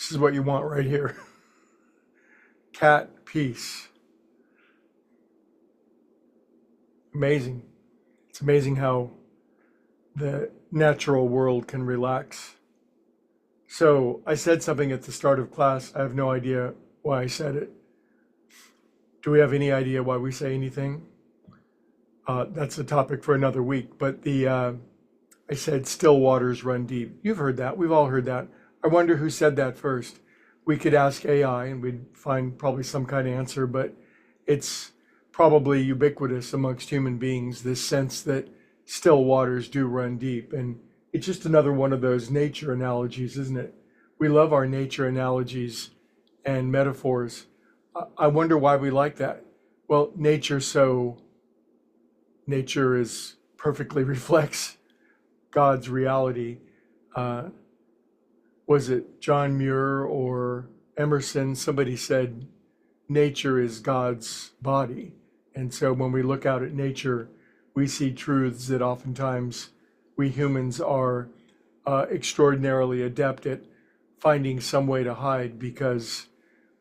This is what you want right here. Cat peace. Amazing. It's amazing how the natural world can relax. So I said something at the start of class. I have no idea why I said it. Do we have any idea why we say anything? That's a topic for another week. But I said still waters run deep. You've heard that. We've all heard that. I wonder who said that first. We could ask AI and we'd find probably some kind of answer, but it's probably ubiquitous amongst human beings, this sense that still waters do run deep. And it's just another one of those nature analogies, isn't it? We love our nature analogies and metaphors. I wonder why we like that. Well, nature is perfectly reflects God's reality. Was it John Muir or Emerson? Somebody said nature is God's body. And so when we look out at nature, we see truths that oftentimes we humans are extraordinarily adept at finding some way to hide because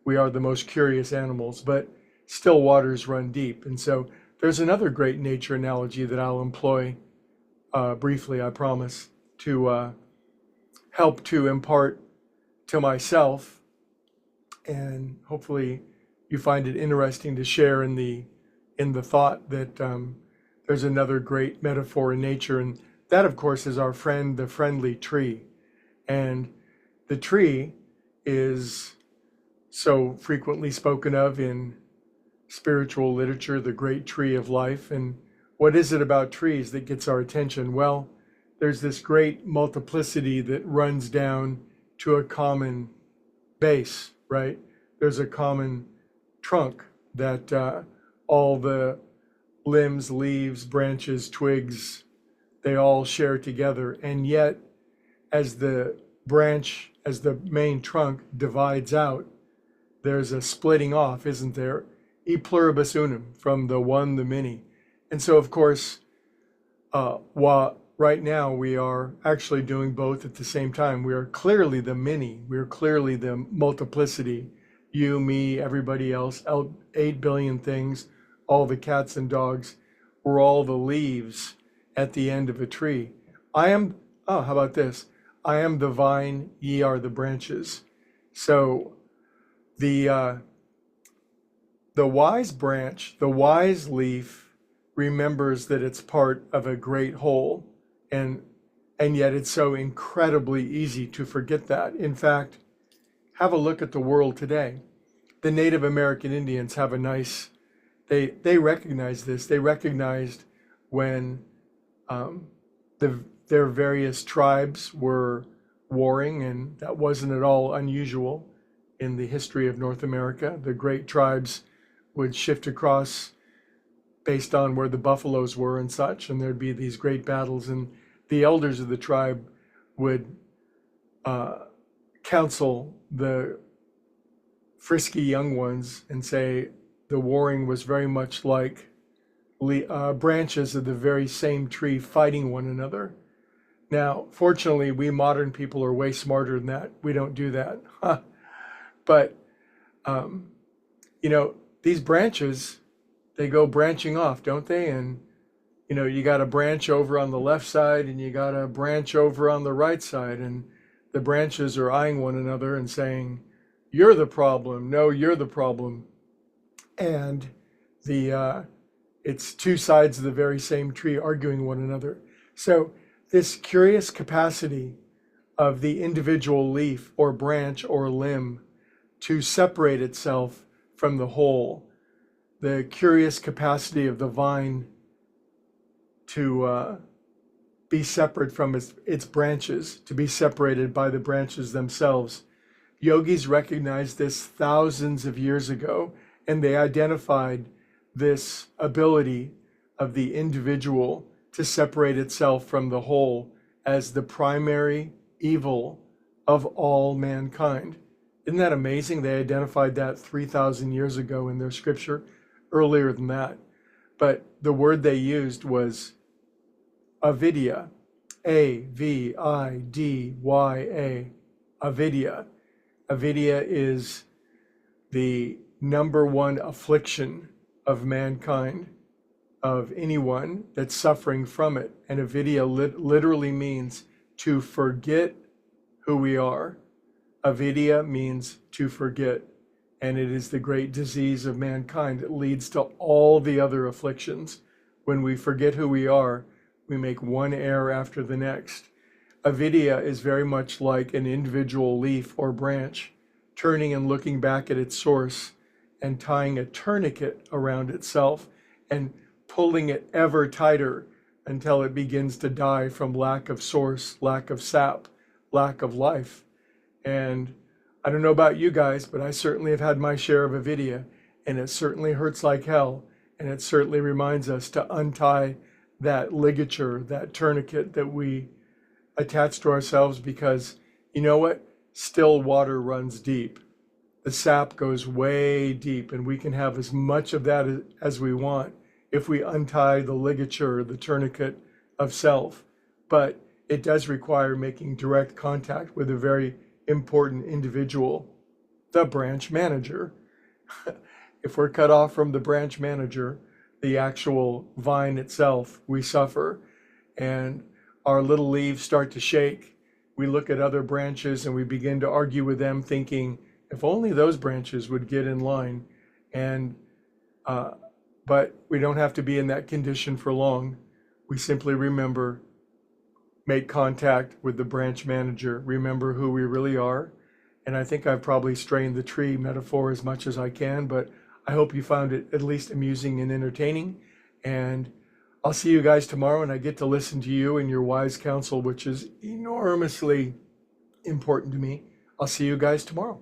we are the most curious animals, but still waters run deep. And so there's another great nature analogy that I'll employ briefly, I promise, to help to impart to myself, and hopefully you find it interesting to share in the thought that there's another great metaphor in nature, and that of course is our friend, the friendly tree. And the tree is so frequently spoken of in spiritual literature, the great tree of life. And what is it about trees that gets our attention? Well, there's this great multiplicity that runs down to a common base, right? There's a common trunk that all the limbs, leaves, branches, twigs, they all share together. And yet, as the main trunk divides out, there's a splitting off, isn't there? E pluribus unum, from the one, the many. And so, of course, while right now we are actually doing both at the same time, we are clearly the many, we are clearly the multiplicity, you, me, everybody else, 8 billion things, all the cats and dogs, we're all the leaves at the end of a tree. How about this? I am the vine, ye are the branches. So the wise branch, the wise leaf, remembers that it's part of a great whole, and yet it's so incredibly easy to forget that. In fact, have a look at the world today. The Native American Indians have a nice, they recognize this. They recognized when their various tribes were warring, and that wasn't at all unusual in the history of North America. The great tribes would shift across based on where the buffaloes were and such, and there'd be these great battles, and the elders of the tribe would counsel the frisky young ones and say the warring was very much like branches of the very same tree fighting one another. Now, fortunately, we modern people are way smarter than that. We don't do that. But, these branches, they go branching off, don't they? And, you got a branch over on the left side and you got a branch over on the right side. And the branches are eyeing one another and saying, you're the problem. No, you're the problem. And it's two sides of the very same tree arguing one another. So this curious capacity of the individual leaf or branch or limb to separate itself from the whole, the curious capacity of the vine to be separate from its branches, to be separated by the branches themselves. Yogis recognized this thousands of years ago, and they identified this ability of the individual to separate itself from the whole as the primary evil of all mankind. Isn't that amazing? They identified that 3,000 years ago in their scripture, earlier than that. But the word they used was avidya, avidya, avidya. Avidya is the number one affliction of mankind, of anyone that's suffering from it. And avidya literally means to forget who we are. Avidya means to forget. And it is the great disease of mankind. It leads to all the other afflictions. When we forget who we are, we make one error after the next. Avidya is very much like an individual leaf or branch, turning and looking back at its source and tying a tourniquet around itself and pulling it ever tighter until it begins to die from lack of source, lack of sap, lack of life. And I don't know about you guys, but I certainly have had my share of avidya, and it certainly hurts like hell. And it certainly reminds us to untie that ligature, that tourniquet that we attach to ourselves, because you know what? Still water runs deep. The sap goes way deep, and we can have as much of that as we want if we untie the ligature, the tourniquet of self. But it does require making direct contact with a very important individual, the branch manager. If we're cut off from the branch manager, the actual vine itself, we suffer, and our little leaves start to shake. We look at other branches and we begin to argue with them, thinking, if only those branches would get in line. And but we don't have to be in that condition for long. We simply remember, make contact with the branch manager, remember who we really are. And I think I've probably strained the tree metaphor as much as I can, but I hope you found it at least amusing and entertaining. And I'll see you guys tomorrow, and I get to listen to you and your wise counsel, which is enormously important to me. I'll see you guys tomorrow.